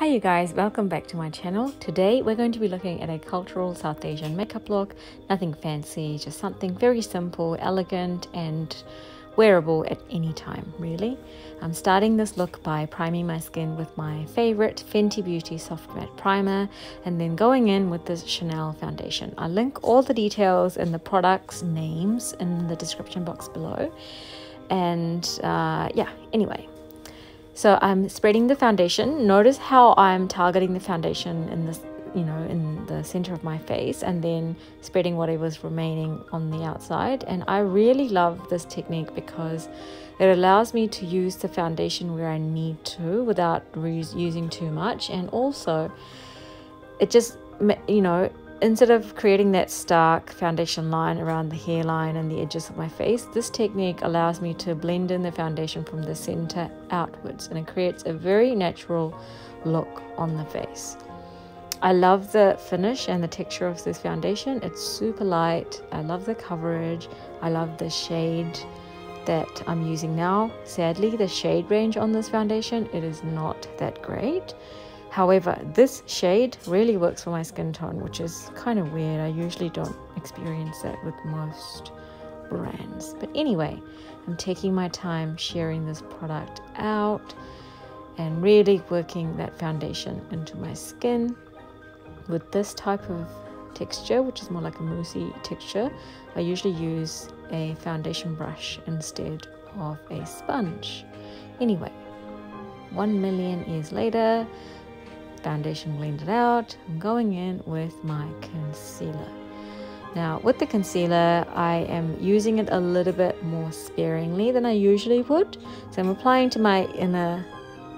Hi you guys, welcome back to my channel. Today we're going to be looking at a cultural South Asian makeup look. Nothing fancy, just something very simple, elegant and wearable at any time really. I'm starting this look by priming my skin with my favorite Fenty Beauty Soft Matte Primer and then going in with this Chanel foundation. I'll link all the details and the products names in the description box below. And anyway. So I'm spreading the foundation. Notice how I'm targeting the foundation in this, in the center of my face and then spreading whatever's remaining on the outside. And I really love this technique because it allows me to use the foundation where I need to without using too much. And also it just, instead of creating that stark foundation line around the hairline and the edges of my face, this technique allows me to blend in the foundation from the center outwards, and it creates a very natural look on the face. I love the finish and the texture of this foundation. It's super light. I love the coverage. I love the shade that I'm using now. Sadly, the shade range on this foundation, it is not that great. However, this shade really works for my skin tone, which is kind of weird. I usually don't experience that with most brands. But anyway, I'm taking my time sharing this product out and really working that foundation into my skin with this type of texture, which is more like a moussey texture. I usually use a foundation brush instead of a sponge. Anyway, 1,000,000 years later, foundation blended out, I'm going in with my concealer. Now with the concealer, I am using it a little bit more sparingly than I usually would. So I'm applying to my inner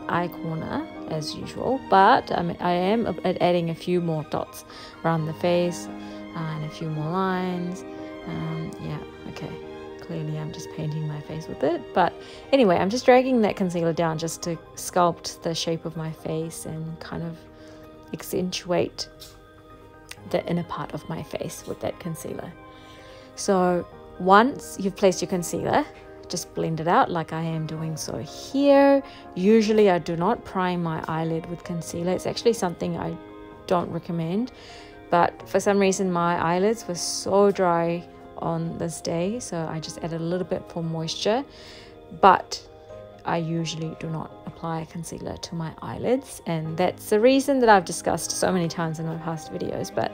eye corner as usual, but I am adding a few more dots around the face and a few more lines. Clearly I'm just painting my face with it, but anyway, I'm just dragging that concealer down just to sculpt the shape of my face and kind of accentuate the inner part of my face with that concealer. So once you've placed your concealer, just blend it out like I am doing so here. Usually I do not prime my eyelid with concealer. It's actually something I don't recommend, but for some reason my eyelids were so dry on this day, so I just added a little bit for moisture, but I usually do not apply concealer to my eyelids, and that's the reason that I've discussed so many times in my past videos. But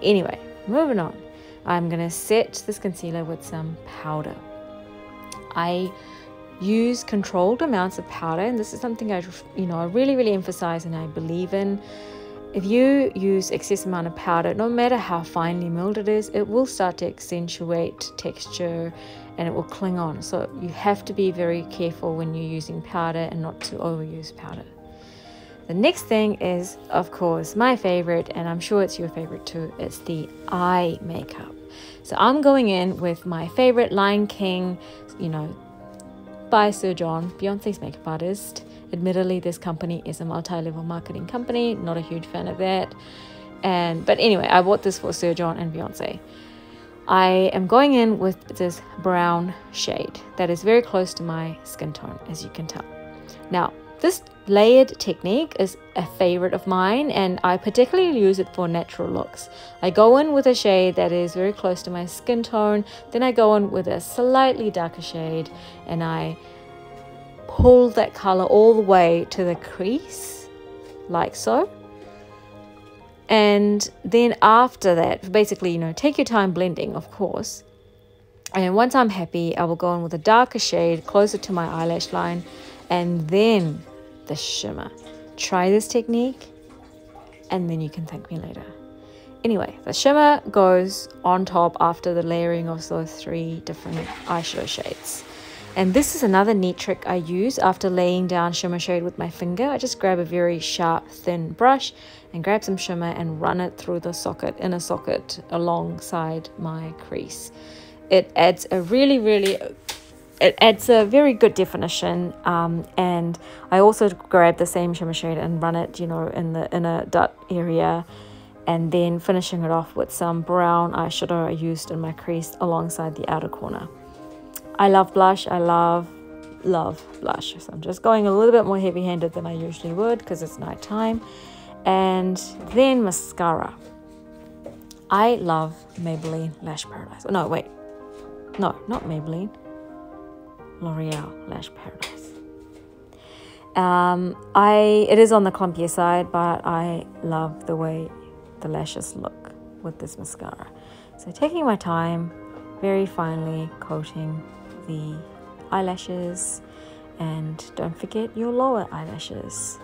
anyway, moving on, I'm gonna set this concealer with some powder. I use controlled amounts of powder, and this is something I really emphasize and I believe in. If you use excess amount of powder, no matter how finely milled it is, it will start to accentuate texture and it will cling on. So you have to be very careful when you're using powder and not to overuse powder. The next thing is, of course, my favorite, and I'm sure it's your favorite too, it's the eye makeup. So I'm going in with my favorite Lion King, by Sir John, Beyonce's makeup artist. Admittedly, this company is a multi-level marketing company. Not a huge fan of that. But anyway, I bought this for Sir John and Beyonce. I am going in with this brown shade that is very close to my skin tone, as you can tell. Now, this layered technique is a favorite of mine, and I particularly use it for natural looks. I go in with a shade that is very close to my skin tone, then I go in with a slightly darker shade, and I pull that color all the way to the crease, like so. And then after that, basically, take your time blending, of course. And once I'm happy, I will go in with a darker shade closer to my eyelash line, and then the shimmer. Try this technique, and then you can thank me later. Anyway, the shimmer goes on top after the layering of those 3 different eyeshadow shades. And this is another neat trick I use after laying down shimmer shade with my finger. I just grab a very sharp, thin brush and grab some shimmer and run it through the inner socket alongside my crease. It adds a a very good definition, and I also grab the same shimmer shade and run it, in the inner dot area, and then finishing it off with some brown eyeshadow I used in my crease alongside the outer corner. I love blush. I love love blush. So I'm just going a little bit more heavy-handed than I usually would because it's nighttime. And then mascara. I love Maybelline Lash Paradise. No, wait. No, not Maybelline. L'Oreal Lash Paradise. It is on the clumpier side, but I love the way the lashes look with this mascara. So taking my time, very finely coating the eyelashes, and don't forget your lower eyelashes.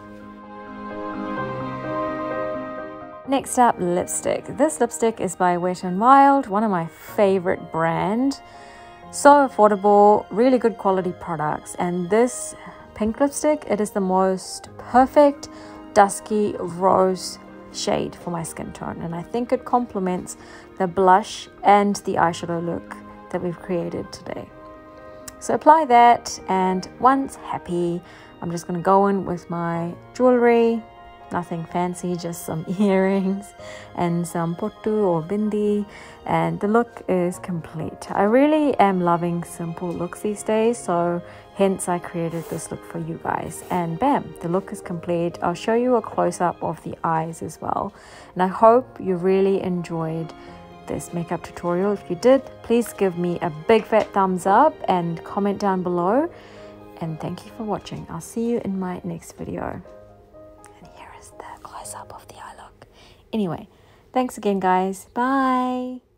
Next up, lipstick. This lipstick is by Wet n Wild, one of my favorite brands. So affordable, really good quality products. And this pink lipstick, it is the most perfect dusky rose shade for my skin tone, and I think it complements the blush and the eyeshadow look that we've created today. So apply that, and once happy, I'm just going to go in with my jewelry. Nothing fancy, just some earrings and some potu or bindi, and the look is complete. I really am loving simple looks these days, so hence I created this look for you guys, and bam, the look is complete. I'll show you a close-up of the eyes as well, and I hope you really enjoyed this makeup tutorial. If you did, please give me a big fat thumbs up and comment down below, and thank you for watching. I'll see you in my next video. Up of the eye look. Anyway, thanks again, guys. Bye.